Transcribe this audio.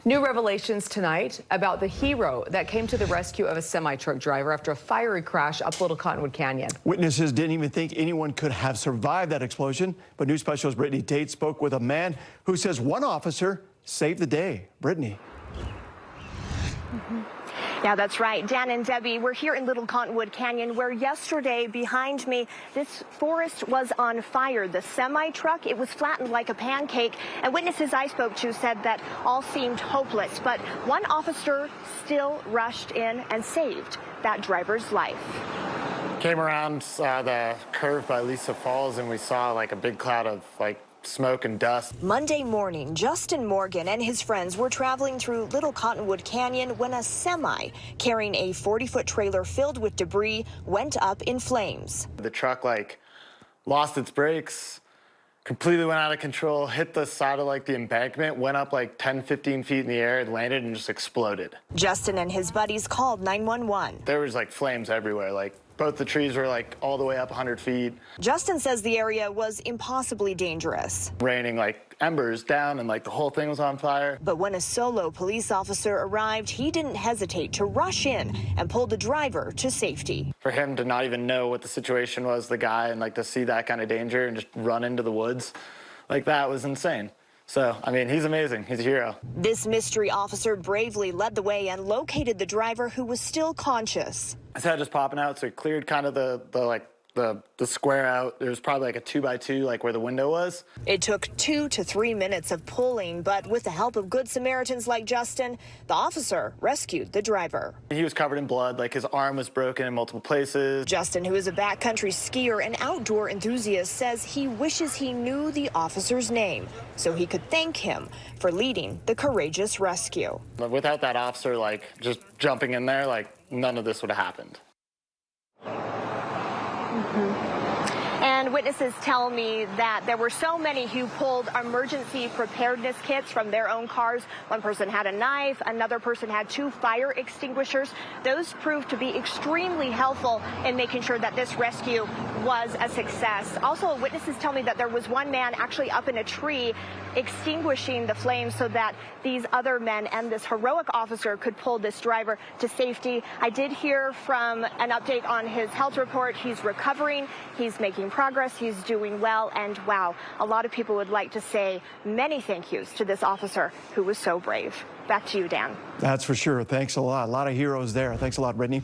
New revelations tonight about the hero that came to the rescue of a semi-truck driver after a fiery crash up Little Cottonwood Canyon. Witnesses didn't even think anyone could have survived that explosion, but news specialist Brittany Tate spoke with a man who says one officer saved the day. Brittany. Yeah, that's right. Dan and Debbie, we're here in Little Cottonwood Canyon, where yesterday behind me, this forest was on fire. The semi-truck, it was flattened like a pancake, and witnesses I spoke to said that all seemed hopeless. But one officer still rushed in and saved that driver's life. Came around the curve by Lisa Falls, and we saw like a big cloud of smoke and dust. Monday morning, Justin Morgan and his friends were traveling through Little Cottonwood Canyon when a semi carrying a 40-foot trailer filled with debris went up in flames. The truck lost its brakes, completely went out of control, hit the side of the embankment, went up 10, 15 feet in the air, and landed and just exploded. Justin and his buddies called 911. There was flames everywhere. Both the trees were all the way up 100 feet. Justin says the area was impossibly dangerous. Raining embers down, and the whole thing was on fire. But when a solo police officer arrived, he didn't hesitate to rush in and pull the driver to safety. For him to not even know what the situation was, the guy, and to see that kind of danger and just run into the woods, that was insane. So, I mean, he's amazing. He's a hero. This mystery officer bravely led the way and located the driver, who was still conscious. His head just popping out, so he cleared kind of the square out. There was probably a 2x2, where the window was. It took 2 to 3 minutes of pulling, but with the help of good Samaritans like Justin, the officer rescued the driver. He was covered in blood, his arm was broken in multiple places. Justin, who is a backcountry skier and outdoor enthusiast, says he wishes he knew the officer's name so he could thank him for leading the courageous rescue. Without that officer, just jumping in there, none of this would have happened. And witnesses tell me that there were so many who pulled emergency preparedness kits from their own cars. One person had a knife, another person had 2 fire extinguishers. Those proved to be extremely helpful in making sure that this rescue was a success. Also, witnesses tell me that there was one man actually up in a tree extinguishing the flames so that these other men and this heroic officer could pull this driver to safety. I did hear from an update on his health report. He's recovering, he's making progress, he's doing well, and wow, a lot of people would like to say many thank yous to this officer who was so brave. Back to you, Dan. That's for sure. Thanks a lot. A lot of heroes there. Thanks a lot, Brittany.